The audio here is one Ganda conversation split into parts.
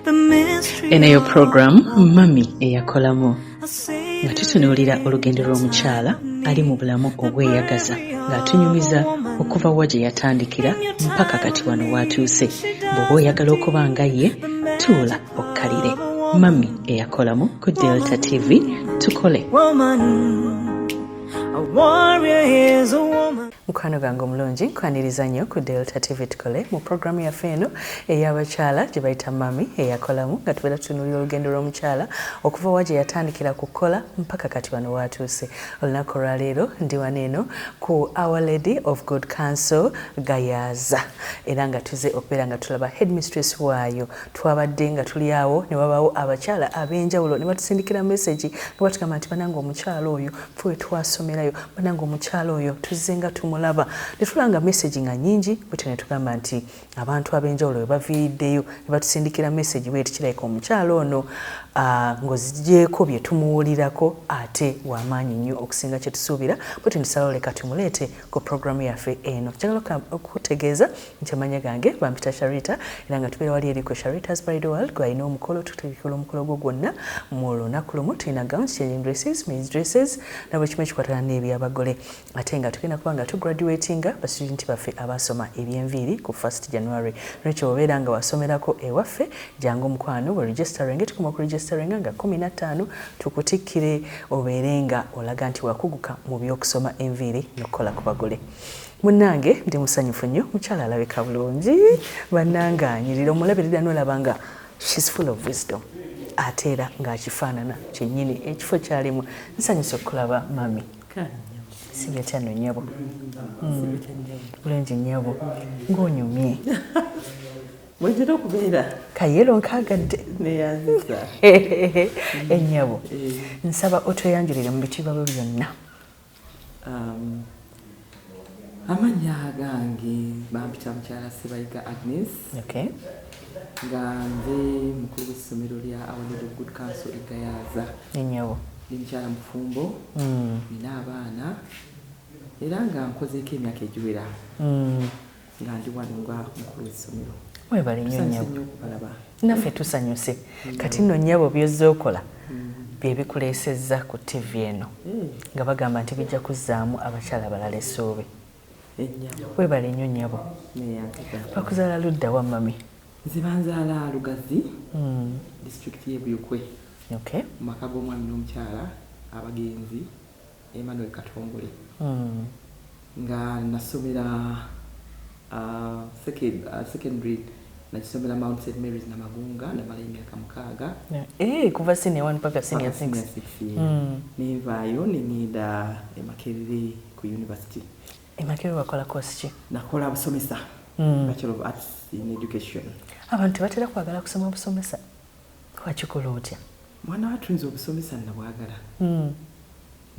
Eneyo program Mami Eyakolamu nga tutunuulira olugendo lw'omukyala ali mu bulamu obweyagaza ng'atunyumiza okuva wa gye yatandikira mpaka kati wano w'atuuse. Bw'oba oyagala okuba nga ye tuula okkalire. Mami Eyakolamu ku Delta TV, tukole. Mukwano gange omulungi nkwaniriza nnyo ku Delta TV tukole mu programu yaffe eno ey'abakyala gye bayita Mami Eyakolamu nga tubeera tutunuulira olugendo lw'omukyala okuva wa gye yatandikira kukola mpaka kati wano w'atuuse. Olunaku olwaleero ndi wano eno ku Our Lady of Good Counsel GAYAZA era nga tuze okubeera nga tulaba headmistress waayo. Twabadde nga tuli awo ne wabaawo abakyala ab'enjawulo ne batusindikira message nga batugamba nti bananga omukyala oyo ffe twasomerayo, bananga omukyala oyo tuzze nga tumulaba. Ne tulanga message nga nnyingi bwetyo ne tugamba nti abantu ab'enjawulo we baviiriddeyo ne batusindikira message bweti kirabika omukyala ono ng'oziggyeko bye tumuwulirako ate w'amaanyi nnyo okusinga kye tusuubira. Bwetyo ndisalawo leka tumuleete ku programu yaffe eno. Njagala okutegeeza nti amanya gange bampita Sharita era nga tubeera wali eri ku Sharita's Bridal World gw'alina omukolo tuteekera omukolo gwo gwonna mu lunaku lumu. Tulina gowns, changing dresses, men's dresses na buli kimu ekikwatana n'ebyabagole ate nga tugenda kuba nga tugraduatinga basitudenti baffe abasoma ebyenviiri ku 1st January. Lwekyo obeera nga wasomerako ewaffe jangu omukwano we registering tukuma ku registering nga 15 tukutikkire obeere nga olaga nti wakuguka mu by'okusoma enviiri n'okukola ku bagole. Munnange ndi musanyufu nnyo, mukyala alabika bulungi, bannanga anyirira omulabirira n'olaba nga she's full of wisdom ate era ng'akifaanana kyennyini ekifo kyalimu. Nsanyusa okulaba Mami. Sibetya no nnyabo. Bulungi nnyabo ng'onyumye. Wajira okubeera kayero nkaagadde neyanziza ennyabo. Nsaba otweyanjulire mu bitiibwa bwe byonna. Amanya gange bampita mukyala Ssebayiga Agnes. Okay. Nga nze mukulu w'essomero lya Our Lady of Good Counsel GAYAZA. Ennyabo. Ndi mukyala mufumbo. Nina abaana. Era nga nkozeeko emyaka egiwera. Nga ndi wano nga mukulu w'essomero. Webale nnyo nnyabo. Naffe tusanyuse. Kati nno nnyabo by'ozze okola bye bikuleesezza ku TV eno. Nga bagamba nti bijja kuzzaamu abakyala balala essuubi. Webale nnyo nnyabo. Bakuzaala ludda wa Mami? Nze banzaala Lugazi, disitulikiti y'e Buyukwe. Okay. Mu maka g'omwami n'omukyala abagenzi Emmanuel Katongole. Nga nasomera secondary nakisomera Mount St. Mary's Namagunga namala emyaka 6. Kuva senior 1 paka senior 6. Nenvaayo nengenda e Makerere ku university. E Makerere wakola course ki? Nakola busomesa. Bachelor of Arts in Education. Abantu batera kwagala kusoma busomesa. Wakikola otya? Mwana watu nze obusomesa nabwagala.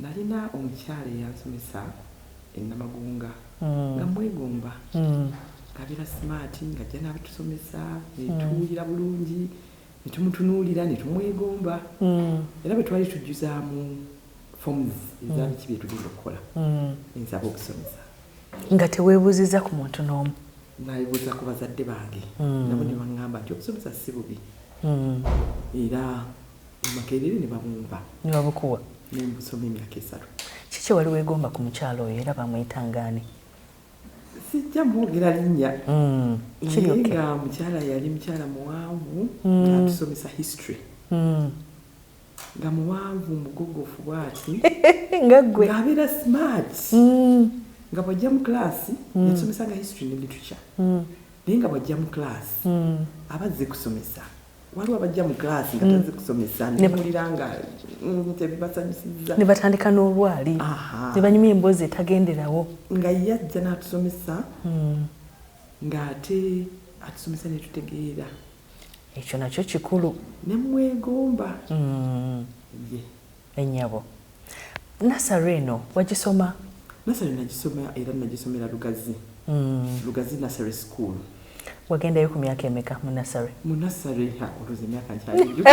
Nalina omukyala eyansomesa e Namagunga. Nga mwegomba. Kabira smart nga ajja n'abatusomesa netuwulira bulungi netumutunuulira netumwegomba. Era bwe twali tujjuzaamu forms ezabiki bye tugenda okukola ensaba okusomesa. Nga teweebuuziza ku muntu n'omu? Nayebuuza ku bazadde bange nabo ne baŋŋamba nti okusomesa si bubi. Era Makerere ne babumba ne babukuwa ne mbusoma emyaka 3. Kiki wali weegomba ku mukyalo oyo era bamwetangaani? Sijja mwogera linnya. Nga mukyala yali mukyala muwanvu ng'atusomesa history. Nga muwanvu mugogofu bw'ati nga ggwe ng'abeera smart. Nga bw'ajja mu klaasi yasomesanga history ne literature. Naye nga bw'ajja mu klaasi abazze kusomesa waliwo abajja mu klaasi nga tazze kusomesa nemuwulira nga tebibasanyusizza ne batandika n'olwali ne banyumya emboozi etagenderawo. Nga yajja n'atusomesa ng'ate atusomesa ne tutegeera. Ekyo nakyo kikulu. Ne mwegomba. Ennyabo. Nasari eno wagisoma? Nasari nagisoma era nagisomera Lugazi. Lugazi Nursery School. Wagendayo ku myaka emeka mu Nasari? Mu Nasari oluzi emyaka nkyajijukira.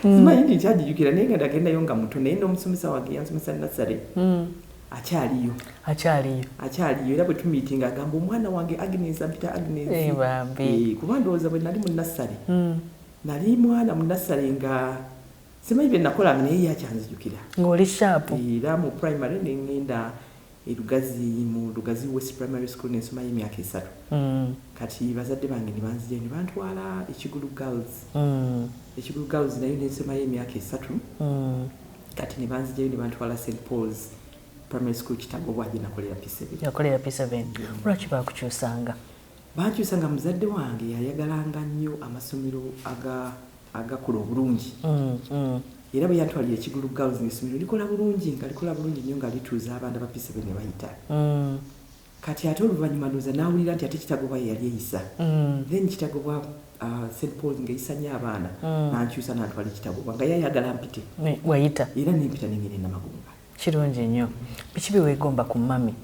Simanyi nti nkyajijukira naye nga ndagendayo nga muto naye n'omusomesa wange yansomesa Nasari. akyaliyo era bwe tumiitinga agamba omwana wange Agnes ampita Agnes kuba ndowooza bwe nali mu nassale nali mwana mu nassale nga simanyi bye nakola naye yakyanzijukira ng'oli sharp era mu primary ne ngenda mu Lugazi West Primary School nensomayo emyaka 3 kati bazadde bange ne banzija ne bantwala Ekigulu Girls nayo nensomayo emyaka 3 kati ne banzijayo ne bantwala St Paul's Primary School Kitago bwaje nakolera P7 lwaki bakukyusanga bankyusanga muzadde wange yayagalanga nnyo amasomero agakula obulungi era bwe yantwalira Ekigulu Girls n'essomero likola bulungi nnyo nga lituuza abaana ba P7 ne bayita kati ate oluvannyuma ndowooza n'awulira nti ate Kitagobwa yali eyisa then Kitagobwa St Paul's ng'eyisa nnyo abaana nankyusa n'antwala Kitagobwa nga yayagala mpite wayita era nempita n'engeri Namagunga kirungi nnyo biki bye weegomba ku mami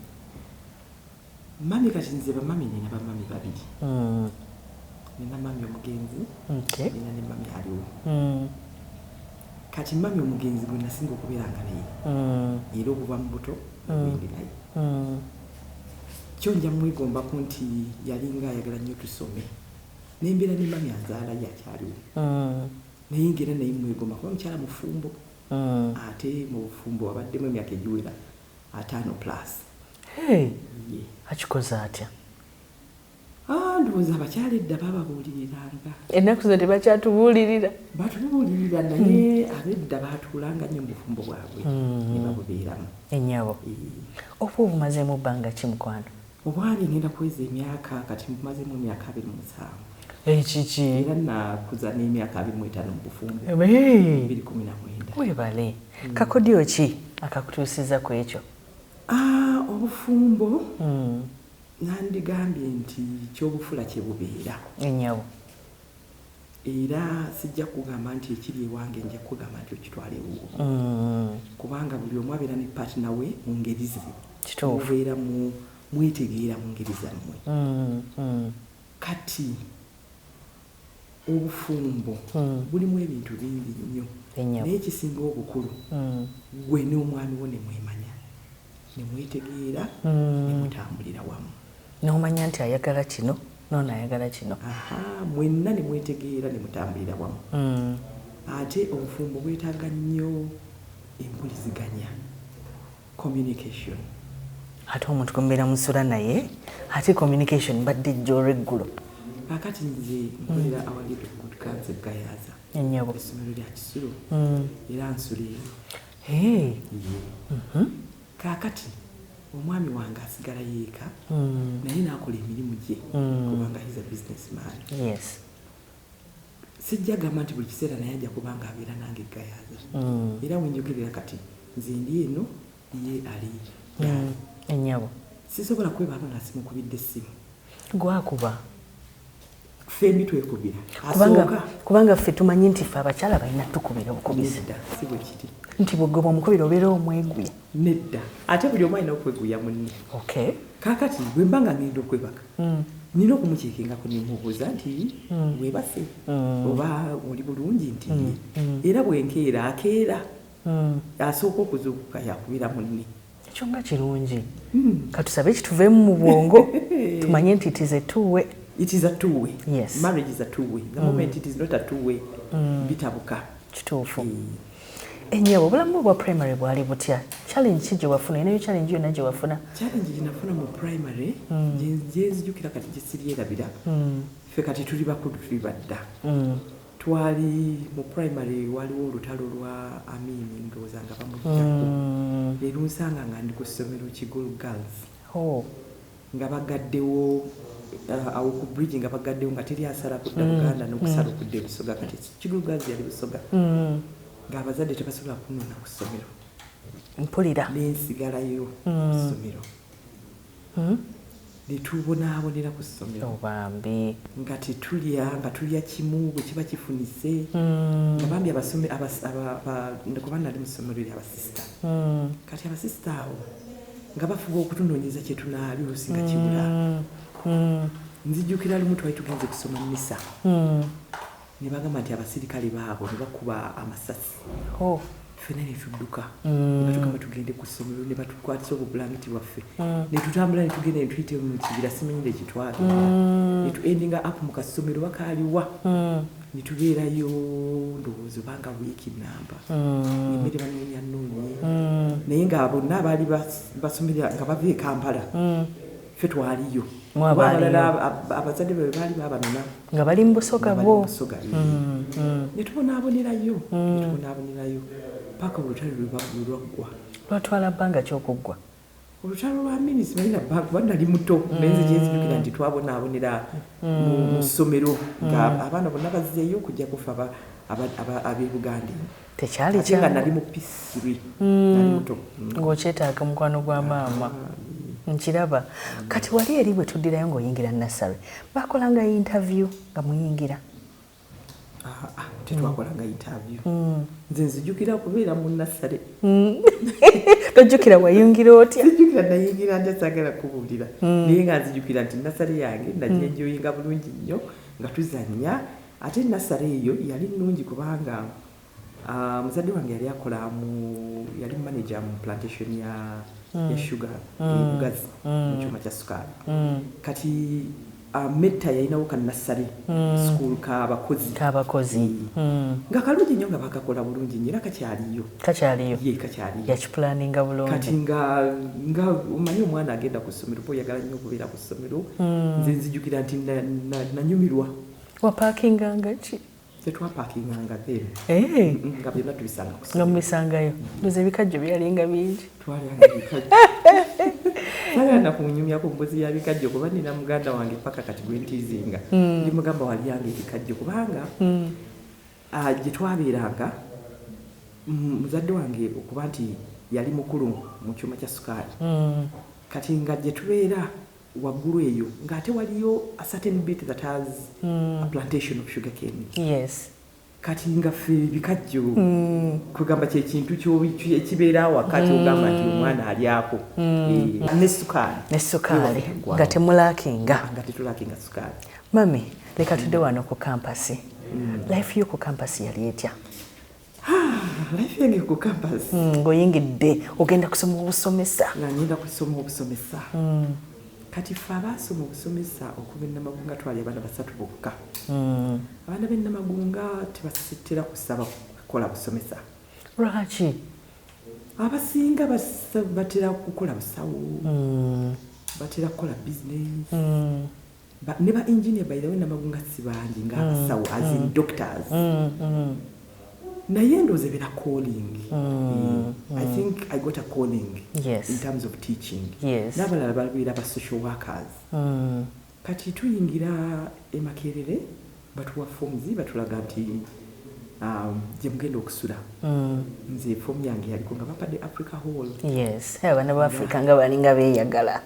kati nze bamami nina bamami babiri nina mami omugenzi nina ne mami aliwo kati mami omugenzi gwe nasinga okubeeranga naye era okuva mu buto wendi naye kyo nja mwegombaku nti yalinga ayagala nnyo tusome nembeera ne mami anzaala yakyaliwo naye ngera naye mwegomba kuba mukyala mufumbo ate mu bufumbo wabaddemu emyaka egiwera 5+. Akikoze atya? Ndowooza abakyala edda bababuuliriranga. Ennaku zino tebakyatubuulirira? Batubuulirira naye ab'edda baatuulanga nnyo mu bufumbo bwabwe ne babubeeramu. Ennyabo. Oba obumazeemu bbanga ki mukwano? Obwange ngenda kuweza emyaka kati mbumazeemu emyaka 27. Kiki? Era nakuza n'emyaka 25 mu bufumbo. 2019. Webale. Kakodyo ki akakutuusiza ku ekyo? Obufumbo nandigambye nti kyobufula kye bubeera. Ennyabo. Era sijja kugamba nti ekiri ewange nja kugamba nti okitwale ewuwo. Kubanga buli omu abeera ne partner we mu ngeri ze. Kituufu. Mubeera mwetegeera mu ngeri zammwe. Kati obufumbo bulimu ebintu bingi nnyo. Naye ekisinga obukulu gwe n'omwami wo ne mwemanya ne mwetegeera ne mutambulira wamu. N'omanya nti ayagala kino n'ono ayagala kino. Mwenna ne mwetegeera ne mutambulira wamu. Ate obufumbo bwetaaga nnyo empuliziganya, communication. Ate omuntu kumbeera musula naye ate communication badde jjo olweggulo. Kakati nze nkolera awali good council GAYAZA. Ennyabo. Essomero lya Kisulo. Era nsulira. Kakati omwami wange asigala yeeka naye n'akola emirimu gye kubanga he's a businessman. Yes. Sijja gamba nti buli kiseera naye ajja kubanga abeera nange GAYAZA. Era wenjogerera kati nze ndi eno ye ali. Ennyabo. Sisobola kwebanga nga simukubidde essimu. Gwakuba. Ffe twekubira. Kubanga ffe tumanyi nti ffe abakyala balina tukubira obukubisi. Si bwe kiri. Nti bw'ogobwa omukubira obeera omweguya. Nedda. Ate buli omu alina okweguya munne. Okay. Kaakati bwe mba nga ngenda okwebaka nina okumukiikingako ne mubuuza nti weebase oba oli bulungi nti era bwenkeera akeera asooka okuzuukuka yakubeera munne. Ekyo nga kirungi. Katusabe ekituveemu mu bwongo tumanye nti it is a two-way. It is a two-way. Yes. Marriage is a two-way. The moment it is not a two-way, bitabuka. Kituufu. Ennyabo obulamu bwa primary bwali butya? Challenge ki gye wafuna? Enayo challenge yonna gye wafuna? Challenge gye nafuna mu primary gye nzijukira kati gye siryerabira. Ffe kati tuli bakulu tuli badda. Twali mu primary waliwo olutalo lwa Amini ndowooza nga bamuddako. Leero nsanga nga ndi ku ssomero Kigulu Girls. Nga bagaddewo awo ku bridge nga bagaddewo nga teri asala kudda Buganda n'okusala okudda e Busoga kati Kigulu Girls yali Busoga. Ng'abazadde tebasobola kunona ku ssomero. Mpulira. N'ensigalayo ku ssomero. Ne tubonaabonera ku ssomero. Bambi. Nga tetulya nga tulya kimu bwe kiba kifunise. Nga bambi kuba nali mu ssomero ly'abasisita. Kati abasisita abo nga bafuba okutunoonyeza kye tunaalya oluusi nga kibula. Nzijjukira lumu twali tugenze kusoma mmisa. Ne bagamba nti abasirikale baabo ne bakuba amasasi. ffena ne tudduka ne batugamba tugende ku ssomero ne batukwatisa obulangiti bwaffe ne tutambula ne tugenda ne tuyite mu kibira simenyire kitwagenda ne tuendinga up mu kasomero bakaaliwa ne tubeerayo ndowooza obanga wiiki namba emmere banoonya nnoonye naye nga bonna abaali basomera nga bava e Kampala ffe twaliyo abazadde bwe baali babanona nga bali mu busoga bo ne tubonaabonerayo paka olutalo lwaggwa lwatwala bbanga ky'okuggwa olutalo lwa minisi balina kuba nali muto naye nze kyenzijukira nti twabonaabonera mu ssomero nga abaana bonna bazzeeyo okujja kufa ab'e Buganda tekyali nga nali mu P3 nali muto ng'okyetaaga mukwano gwa maama nkiraba kati wali eri bwe tuddirayo ng'oyingira nasale bakolanga interview nga muyingira tetwakolanga interview nze nzijukira kubeera mu nasale tojjukira wayingira otya sijjukira nayingira nja sagala kubuulira naye nga nzijukira nti nasale yange najenjoyinga bulungi nnyo nga tuzannya ate nasale eyo yali nnungi kubanga muzadde wange yali manager mu plantation ya sugar ebugazi mu kyuma kya sukaali kati metta yalinawo kannasale school k'abakozi nga kalungi nnyo nga bakakola bulungi nnyo era kakyaliyo yakipulaninga bulungi kati nga omanyi omwana agenda ku ssomero po oyagala nnyo okubeera ku ssomero nze nzijukira nti nanyumirwa wapakinganga ki tetwapakinganga then nga byonna tubisanga nga mubisangayo ndoza ebikajjo byalinga bingi twalyanga ebikajjo sagala kunyumyako mbuzi ya bikajjo kuba nina muganda wange paka kati gwentiizinga ndi mugamba walyanga ebikajjo kubanga gye twabeeranga muzadde wange okuba nti yali mukulu mu kyuma kya sukaali kati nga gye tubeera waggulu eyo ng'ate waliyo a certain bit that has a plantation of sugar cane. Yes. Kati nga ffe bikajjo kugamba kyekintu ekibeera wakati ogamba nti omwana alyako nesukaali nga temulakinga sukaali. Mami leka tudde wano ku kampasi life yo ku kampasi yali etya? Life yange ku kampasi ng'oyingidde ogenda kusoma obusomesa nga ngenda kusoma obusomesa kati ffe abaasoma obusomesa okuva ennamagunga twali abaana basatu bokka abaana b'ennamagunga tebasettera kusaba kukola busomesa. Lwaki? Abasinga batera kukola busawo batera kukola business ne ba engineer by the way nnamagunga si bangi ng'abasawo as in doctors naye ndowooza ebeera calling. I think I got a calling in terms of teaching. N'abalala babeera ba social workers. Kati tuyingira e Makerere batuwa forms batulaga nti gye mugenda okusula. Nze form yange yaliko nga bapadde Africa Hall. Abaana ba Africa nga balinga beeyagala.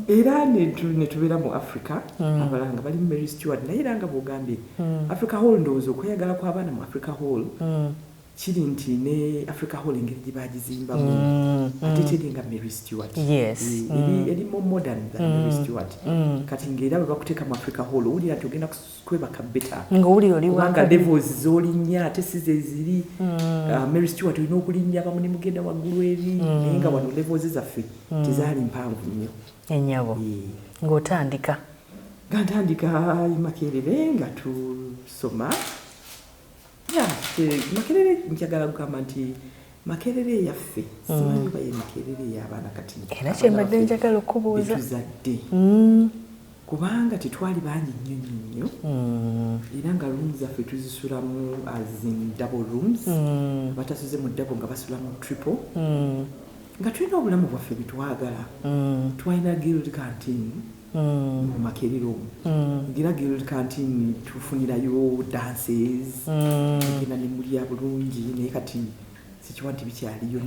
Era ne tubeera mu Africa abalala nga bali mu Mary Stewart naye era nga bw'ogambye Africa Hall ndowooza okweyagala kw'abaana mu Africa Hall kiri nti ne Africa Hall engeri gye baagizimbamu ate teri nga Mary Stewart. Eri more modern than Mary Stewart. Kati ng'era bwe bakuteeka mu Africa Hall owulira nti ogenda kwebaka beta kubanga levels z'olinnya ate si ze ziri. Mary Stewart olina okulinnya abamu ne mugenda waggulu eri naye nga wano levels zaffe tezaali mpanvu nnyo ennyabo. Ng'otandika? Nga ntandika Makerere nga tusoma. Makerere njagala kugamba nti Makerere yaffe simanyi oba ye Makerere y'abaana kati era kyembadde njagala okubuuza betuzadde kubanga tetwali bangi nnyo era nga rooms zaffe tuzisulamu as in double rooms batasuze mu double nga basula mu triple nga tulina obulamu bwaffe bitwagala. Twalina guild canteen mu Makerere omwo ngira guild canteen tufunirayo dances tugenda ne mulya bulungi naye kati sikiwa nti bikyaliyo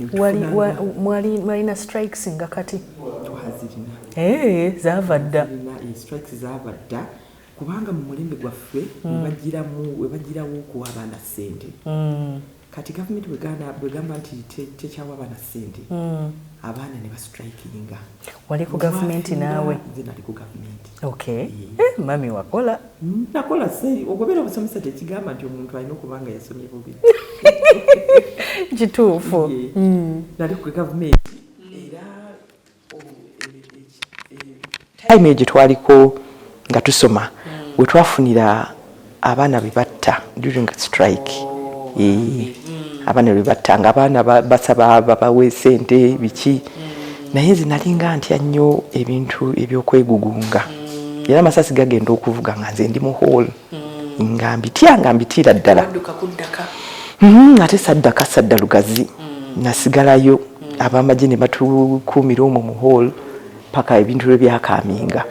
mwalina strikes nga kati twazirina zaava dda strikes zaava dda kubanga mu mulembe gwaffe webagirawo okuwa abaana ssente kati gavumenti bwegamba nti tekyawa abaana ssente abaana ne bastrikinga. Wali ku gavumenti naawe? Nze nali ku gavumenti. Mami wakola? Nakola se ogobeera obusomesa tekigamba nti omuntu alina okuba nga yasomye bubi. kituufu nali ku gavumenti era time egyo twaliko nga tusoma we twafunira abaana be batta during strike abaana be batta nga abaana basaba babawe ssente biki naye nze nalinga ntya nnyo ebintu ebyokwegugunga era amasasi gagenda okuvuga nga nze ndi mu hall nga mbitiira ddala ate sadda lugazi nasigalayo abamagye ne batukuumira omwo mu hall paka ebintu bye byakaaminga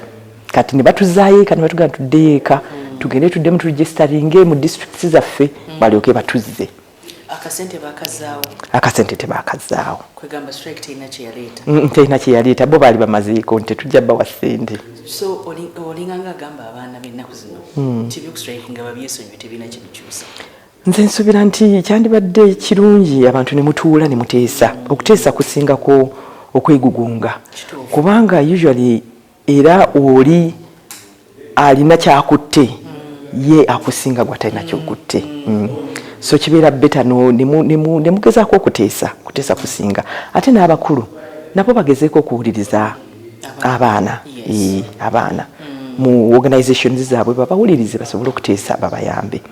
kati ne batuzaayo eka ne batugamba tuddeyo eka tugende tuddemu turegisteringe mu districts zaffe balyoke batuzze akasente tebakazaawo terina kye yaleeta bo baali bamazeeko nti tetujja bbawa ssente nze nsuubira nti kyandibadde kirungi abantu ne mutuula ne muteesa okuteesa kusingako okwegugunga kubanga usually era oli alina kyakutte ye akusinga gwatalina kyokutte so kibeera beta ne mugezaako kuteesa kusinga ate n'abakulu nabo bagezeeko okuwuliriza abaana abaana mu organizations zaabwe babawulirize basobole okuteesa babayambe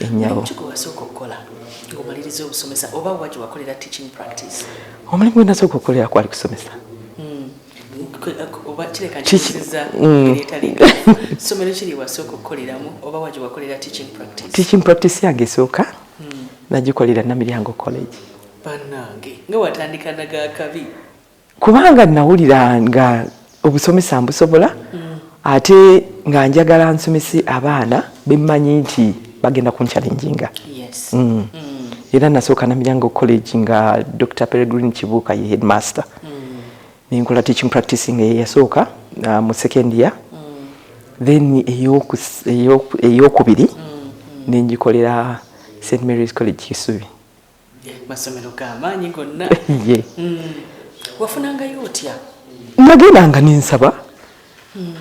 ennyabo omulimu gwe nasooka okukolera kwali kusomesa teaching practice yange esooka nagikolera Namiryango College kubanga nawulira nga obusomesa mbusobola ate nga njagala nsomese abaana bemmanyi nti bagenda kunchallenginga era nasooka Namiryango College nga Dr. Peregrine Kibuuka ye headmaster ninkola teaching practice nga yasooka mu second year then eyokubiri nengikolera St. Mary's College Kisubi masomero g'amaanyi gonna wafunangayo otya nagendanga ninsaba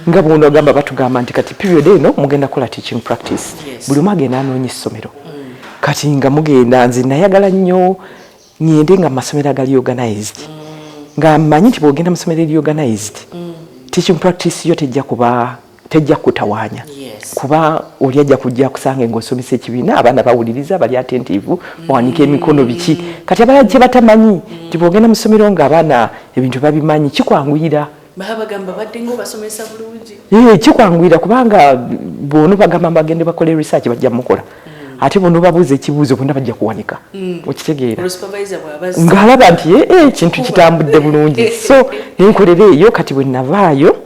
nga bono agamba batugamba nti kati period eno mugenda kola teaching practice buli omu agenda anoonya essomero kati nga mugenda nze nayagala nnyo ngende nga masomero agali organized nga mmanyi nti bwogenda mu ssomero eri organized teaching practice yo tejja kutawaanya kuba oli ajja kujja kusanga ng'osomesa ekibiina abaana bawuliriza bali attentive bawanika emikono biki kati abalala kye batamanyi nti bwogenda mu ssomero ng'abaana ebintu babimanyi kikwanguyira bagamba badde ng'obasomesa bulungi kikwanguyira kubanga bono bagamba bagende bakole research bajja mukola ate bono babuuza ekibuuzo bonna bajja kuwanika okitegeera ng'alaba nti ekintu kitambudde bulungi so nenkolera eyo kati bwe navaayo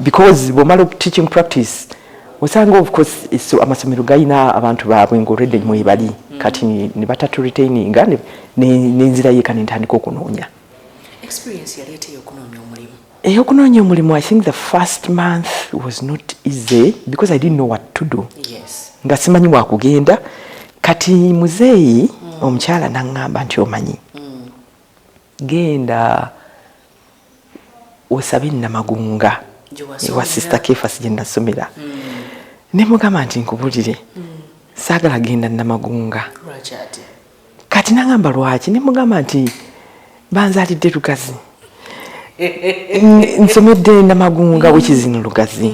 because bwomala teaching practice osanga of course amasomero galina abantu baabwe ng'olredde mwebali kati ne batatu retaininga n'enzira yeeka nentandika okunoonya experience yaleeta ey'okunoonya omulimu. Ey'okunoonya omulimu, I think the first month was not easy because I didn't know what to do. Yes. Nga simanyi wa kugenda kati muzeeyi omukyala n'angamba nti omanyi genda osabe Namagunga ewa sister Kefas gye nasomera ne mugamba nti nkubulire saagala genda Namagunga kati n'angamba lwaki ne mugamba nti banzalidde Lugazi nsomedde Namagunga which is in Lugazi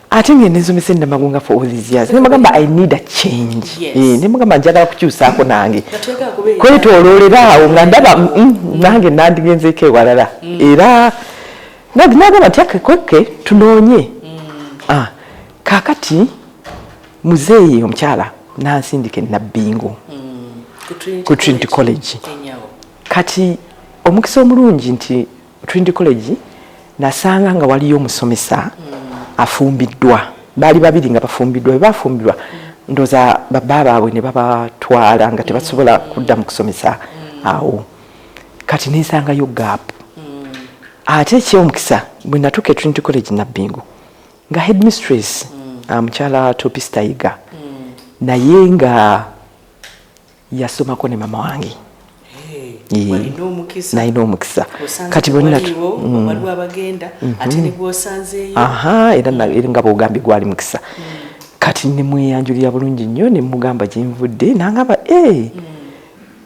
ate ngende nsomese Namagunga for all these years ne mugamba I need a change. Ne mugamba njagala kukyusaako nange kwetoloolera awo nga ndaba nange nandigenzeeko ewalala era nagamba nti kweke tunoonye kakati muzeeyi omukyala nansindika e Nabbingo ku Trinity College kati omukisa omulungi nti Trinity College nasanga nga waliyo omusomesa afumbiddwa baali babiri nga bafumbiddwa bafumbirwa ndoza baba baabwe ne babatwala nga tebasobola kudda mu kusomesa awo kati nesangayo gap ate ekyomukisa bwe natuuka e Trinity College Nabbingo nga headmistress mukyala Ssebayiga naye nga yasomako ne mama wange nalina omukisa kati bonna era nga bwogambye gwali mukisa kati nemweyanjulira bulungi nnyo ne mugamba gye nvudde n'angamba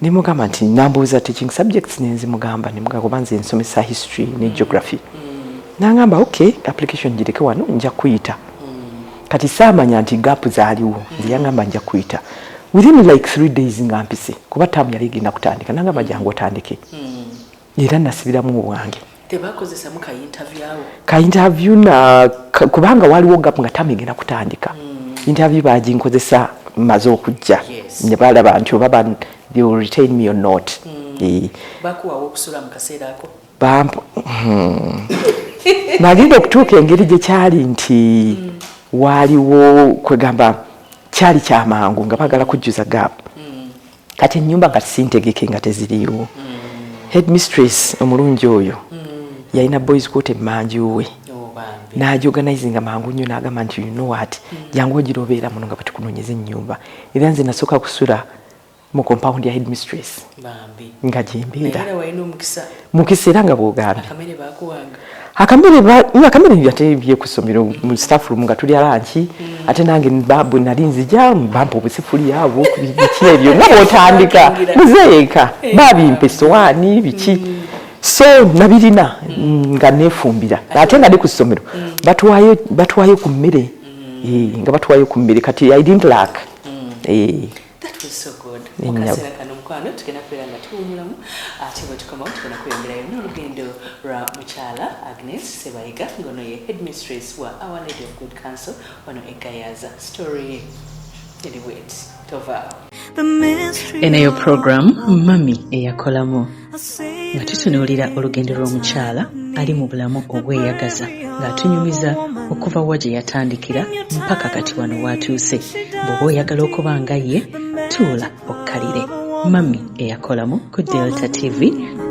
ne mugamba nti nambuuza teaching subjects ne nzimugamba ne mugamba kuba nze nsomesa history ne geography n'angamba okay application gireke wano nja kuyita kati saamanya nti gap zaaliwo nze yangamba nja kuyita within like 3 days nga mpise kuba taamu yali igenda kutandika n'angamba jangu otandike era nasibiramu obwange tebakozesamu ka interview na kubanga waliwo gap nga taamu igenda kutandika interview baginkozesa maze okujja ne balaba nti oba they will retain me or not. Bakuwa okusula mu kaseera ako. Nagenda okutuuka engeri gye kyali nti waliwo kwegamba kyali kyamangu nga bagala kujjuza gap. Kati ennyumba nga sintegeke nga teziriiwo. Headmistress omulungi oyo yalina boys quarter emmanju we. N'agiorganizinga mangu nnyo n'agamba nti you know what jangu ogira obeera muno nga batukunoonyeza ennyumba. Era nze nasooka kusula mu compound ya headmistress nga gyembeera mukisa era nga bw'ogambye akamere yateebye ku ssomero mu staff room nga tulya lanchi ate nange babu nali nzija bampa obusifuliya abo biki ebyo nga bw'otandika muzeeka babimpa essowaani biki so nabirina nga neefumbira ate nga ndi ku ssomero batwayo ku mmere nga batwayo ku mmere kati I didn't lack. That was so good. Mukasera kano mukwano tugenda kwera nga tuwumulamu ate bwe tukomawo tugenda kweyongerayo n'olugendo lwa mukyala Agnes Ssebayiga ngono ye headmistress wa Our Lady of Good Counsel wano e GAYAZA. Story eri bweti tovaawo. Eneyo program Mami Eyakolamu nga tutunuulira olugendo lw'omukyala ali mu bulamu obweyagaza ng'atunyumiza okuva wa gye yatandikira mpaka kati wano w'atuuse. Bw'oba oyagala okuba nga ye tuula okkalire. Mami Eyakolamu ku Delta TV.